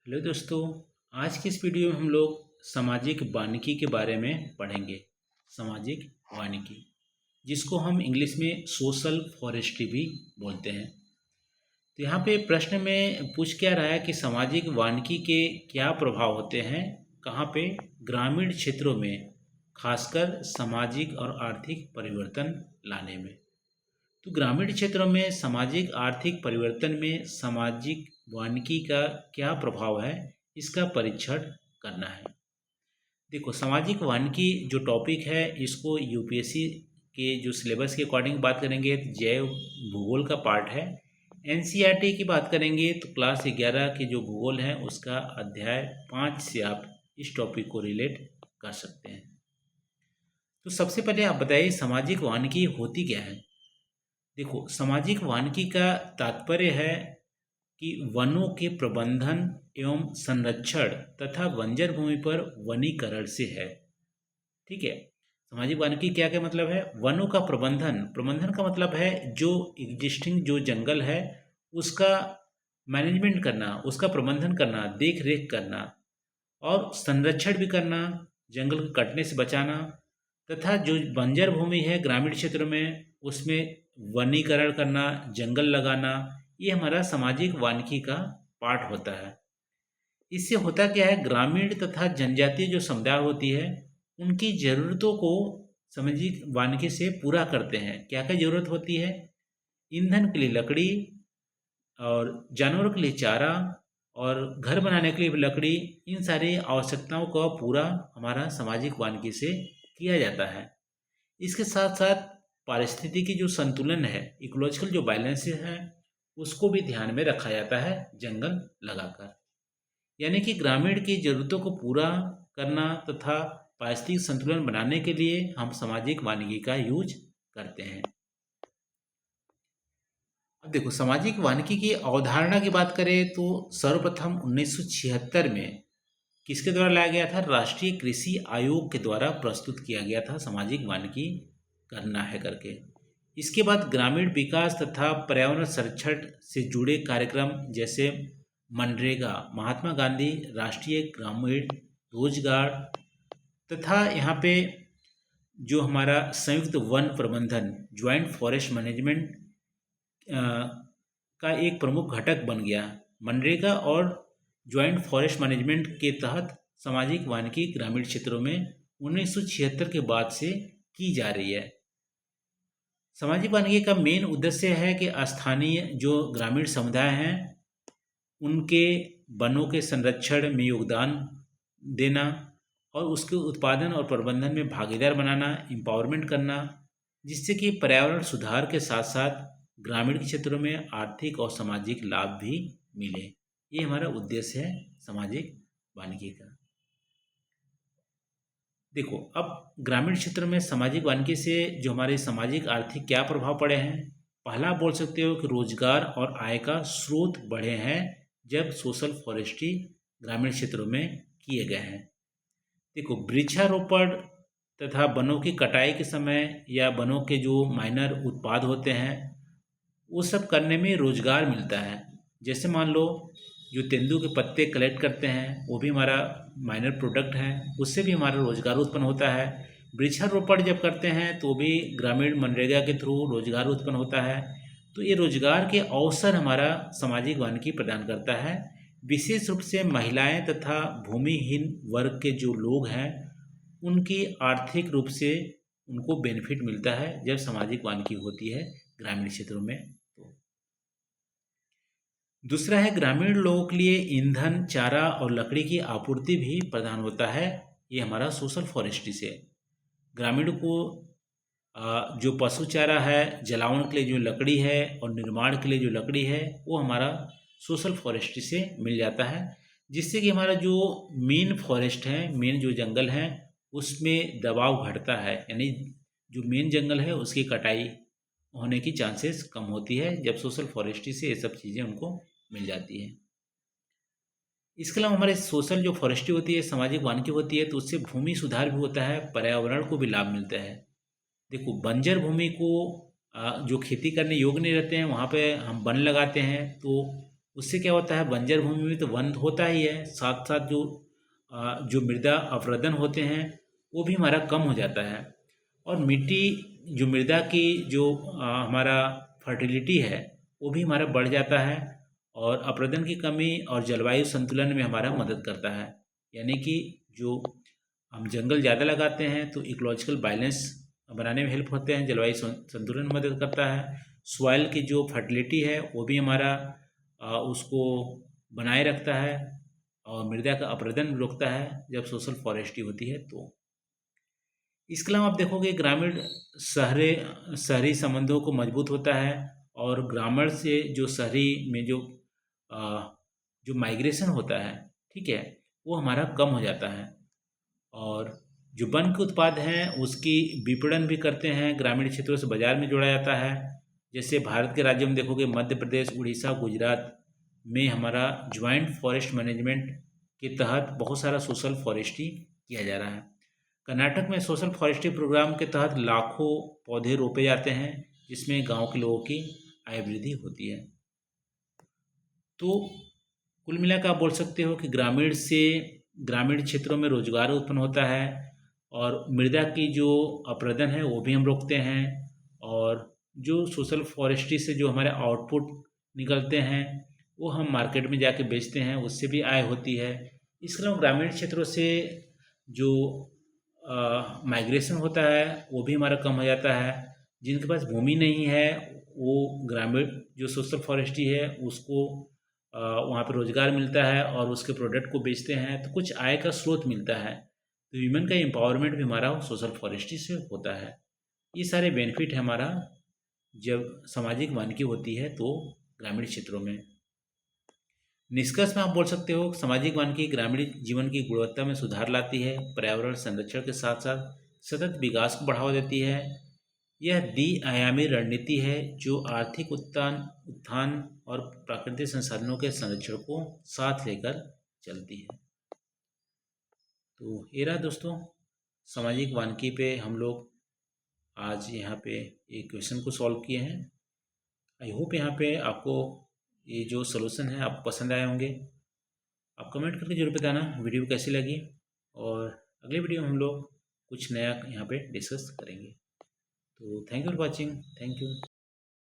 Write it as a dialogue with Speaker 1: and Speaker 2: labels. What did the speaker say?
Speaker 1: Hello दोस्तों। आज की इस वीडियो में हम लोग सामाजिक वानिकी के बारे में पढ़ेंगे। सामाजिक वानिकी जिसको हम इंग्लिश में सोशल फॉरेस्ट्री भी बोलते हैं। तो यहाँ पे प्रश्न में पूछ क्या रहा है कि सामाजिक वानिकी के क्या प्रभाव होते हैं, कहाँ पे? ग्रामीण क्षेत्रों में, खासकर सामाजिक और आर्थिक परिवर्तन लाने में। तो ग्रामीण क्षेत्रों में सामाजिक आर्थिक परिवर्तन में सामाजिक वानिकी का क्या प्रभाव है, इसका परीक्षण करना है। देखो, सामाजिक वानिकी जो टॉपिक है इसको यूपीएससी के जो सिलेबस के अकॉर्डिंग बात करेंगे तो जैव भूगोल का पार्ट है। एनसीईआरटी की बात करेंगे तो क्लास 11 के जो भूगोल है उसका अध्याय 5 से आप इस टॉपिक को रिलेट कर सकते हैं। तो सबसे पहले आप बताइए सामाजिक वानिकी होती क्या है। देखो, सामाजिक वानिकी का तात्पर्य है कि वनों के प्रबंधन एवं संरक्षण तथा बंजर भूमि पर वनीकरण से है। ठीक है। सामाजिक वानिकी क्या क्या मतलब है? वनों का प्रबंधन, प्रबंधन का मतलब है जो एग्जिस्टिंग जो जंगल है उसका मैनेजमेंट करना, उसका प्रबंधन करना, देख रेख करना और संरक्षण भी करना, जंगल को कटने से बचाना, तथा जो बंजर भूमि है ग्रामीण क्षेत्र में उसमें वनीकरण करना, जंगल लगाना, ये हमारा सामाजिक वानिकी का पार्ट होता है। इससे होता क्या है, ग्रामीण तथा जनजातीय जो समुदाय होती है उनकी ज़रूरतों को सामाजिक वानिकी से पूरा करते हैं। क्या क्या ज़रूरत होती है? ईंधन के लिए लकड़ी, और जानवरों के लिए चारा, और घर बनाने के लिए भी लकड़ी। इन सारी आवश्यकताओं का पूरा हमारा सामाजिक वानिकी से किया जाता है। इसके साथ साथ पारिस्थितिकी जो संतुलन है, इकोलॉजिकल जो बैलेंस है, उसको भी ध्यान में रखा जाता है जंगल लगाकर। यानी कि ग्रामीण की ज़रूरतों को पूरा करना तथा पारिस्थितिक संतुलन बनाने के लिए हम सामाजिक वानिकी का यूज करते हैं। अब देखो, सामाजिक वानिकी की अवधारणा की बात करें तो सर्वप्रथम 1976 में किसके द्वारा लाया गया था? राष्ट्रीय कृषि आयोग के द्वारा प्रस्तुत किया गया था, सामाजिक वानिकी करना है करके। इसके बाद ग्रामीण विकास तथा पर्यावरण संरक्षण से जुड़े कार्यक्रम जैसे मनरेगा, महात्मा गांधी राष्ट्रीय ग्रामीण रोजगार, तथा यहाँ पे जो हमारा संयुक्त वन प्रबंधन, ज्वाइंट फॉरेस्ट मैनेजमेंट का एक प्रमुख घटक बन गया। मनरेगा और ज्वाइंट फॉरेस्ट मैनेजमेंट के तहत सामाजिक वानिकी ग्रामीण क्षेत्रों में 1976 के बाद से की जा रही है। सामाजिक वानिकी का मेन उद्देश्य है कि स्थानीय जो ग्रामीण समुदाय हैं उनके वनों के संरक्षण में योगदान देना और उसके उत्पादन और प्रबंधन में भागीदार बनाना, एम्पावरमेंट करना, जिससे कि पर्यावरण सुधार के साथ साथ ग्रामीण क्षेत्रों में आर्थिक और सामाजिक लाभ भी मिले। ये हमारा उद्देश्य है सामाजिक वानिकी का। देखो, अब ग्रामीण क्षेत्र में सामाजिक वानिकी से जो हमारे सामाजिक आर्थिक क्या प्रभाव पड़े हैं। पहला बोल सकते हो कि रोजगार और आय का स्रोत बढ़े हैं जब सोशल फॉरेस्ट्री ग्रामीण क्षेत्रों में किए गए हैं। देखो, वृक्षारोपण तथा वनों की कटाई के समय या वनों के जो माइनर उत्पाद होते हैं वो सब करने में रोजगार मिलता है। जैसे मान लो जो तेंदू के पत्ते कलेक्ट करते हैं वो भी हमारा माइनर प्रोडक्ट है, उससे भी हमारा रोजगार उत्पन्न होता है। वृक्षारोपण जब करते हैं तो भी ग्रामीण मनरेगा के थ्रू रोजगार उत्पन्न होता है। तो ये रोजगार के अवसर हमारा सामाजिक वानिकी प्रदान करता है। विशेष रूप से महिलाएं तथा भूमिहीन वर्ग के जो लोग हैं उनकी आर्थिक रूप से उनको बेनिफिट मिलता है जब सामाजिक वानिकी होती है ग्रामीण क्षेत्रों में। दूसरा है, ग्रामीण लोगों के लिए ईंधन, चारा और लकड़ी की आपूर्ति भी प्रदान होता है। ये हमारा सोशल फॉरेस्ट्री से ग्रामीण को जो पशु चारा है, जलावन के लिए जो लकड़ी है और निर्माण के लिए जो लकड़ी है वो हमारा सोशल फॉरेस्ट्री से मिल जाता है, जिससे कि हमारा जो मेन फॉरेस्ट है, मेन जो जंगल है उसमें दबाव घटता है। यानी जो मेन जंगल है उसकी कटाई होने की चांसेस कम होती है जब सोशल फॉरेस्ट्री से ये सब चीज़ें उनको मिल जाती है। इसके अलावा हमारे सोशल जो फॉरेस्ट्री होती है, सामाजिक वानिकी होती है, तो उससे भूमि सुधार भी होता है, पर्यावरण को भी लाभ मिलता है। देखो, बंजर भूमि को जो खेती करने योग्य नहीं रहते हैं वहाँ पे हम वन लगाते हैं तो उससे क्या होता है, बंजर भूमि में तो वन होता ही है, साथ साथ जो मृदा अपरदन होते हैं वो भी हमारा कम हो जाता है। और मिट्टी जो मृदा की जो हमारा फर्टिलिटी है वो भी हमारा बढ़ जाता है, और अपरदन की कमी और जलवायु संतुलन में हमारा मदद करता है। यानी कि जो हम जंगल ज़्यादा लगाते हैं तो इकोलॉजिकल बैलेंस बनाने में हेल्प होते हैं, जलवायु संतुलन में मदद करता है। सॉइल की जो फर्टिलिटी है वो भी हमारा उसको बनाए रखता है, और मृदा का अपरदन रोकता है जब सोशल फॉरेस्ट्री होती है। तो इसके अलावा आप देखोगे ग्रामीण शहरे शहरी संबंधों को मजबूत होता है, और ग्रामीण से जो शहरी में जो माइग्रेशन होता है, ठीक है, वो हमारा कम हो जाता है। और जो वन के उत्पाद हैं उसकी विपणन भी करते हैं, ग्रामीण क्षेत्रों से बाजार में जोड़ा जाता है। जैसे भारत के राज्यों में देखोगे, मध्य प्रदेश, उड़ीसा, गुजरात में हमारा ज्वाइंट फॉरेस्ट मैनेजमेंट के तहत बहुत सारा सोशल फॉरेस्ट्री किया जा रहा है। कर्नाटक में सोशल फॉरेस्ट्री प्रोग्राम के तहत लाखों पौधे रोपे जाते हैं, जिसमें गांव के लोगों की आय वृद्धि होती है। तो कुल मिलाकर आप बोल सकते हो कि ग्रामीण क्षेत्रों में रोजगार उत्पन्न होता है, और मृदा की जो अपरदन है वो भी हम रोकते हैं, और जो सोशल फॉरेस्ट्री से जो हमारे आउटपुट निकलते हैं वो हम मार्केट में जाके बेचते हैं, उससे भी आय होती है। इसके अलावा ग्रामीण क्षेत्रों से जो माइग्रेशन होता है वो भी हमारा कम हो जाता है। जिनके पास भूमि नहीं है वो ग्रामीण जो सोशल फॉरेस्ट्री है उसको वहाँ पे रोज़गार मिलता है, और उसके प्रोडक्ट को बेचते हैं तो कुछ आय का स्रोत मिलता है। तो वीमेन का एम्पावरमेंट भी हमारा सोशल फॉरेस्ट्री से होता है। ये सारे बेनिफिट है हमारा जब सामाजिक वानिकी होती है तो ग्रामीण क्षेत्रों में। निष्कर्ष में आप बोल सकते हो, सामाजिक वानिकी ग्रामीण जीवन की गुणवत्ता में सुधार लाती है, पर्यावरण संरक्षण के साथ साथ सतत विकास को बढ़ावा देती है। यह द्विआयामी रणनीति है जो आर्थिक उत्थान और प्राकृतिक संसाधनों के संरक्षण को साथ लेकर चलती है। तो ये रहा दोस्तों, सामाजिक वानिकी पे हम लोग आज यहाँ पे एक क्वेश्चन को सॉल्व किए हैं। आई होप यहाँ पे आपको ये जो सोल्यूशन है आपको पसंद आए होंगे। आप कमेंट करके जरूर बताना वीडियो कैसी लगी, और अगले वीडियो में हम लोग कुछ नया यहाँ पे डिस्कस करेंगे। तो thank you for watching, thank you.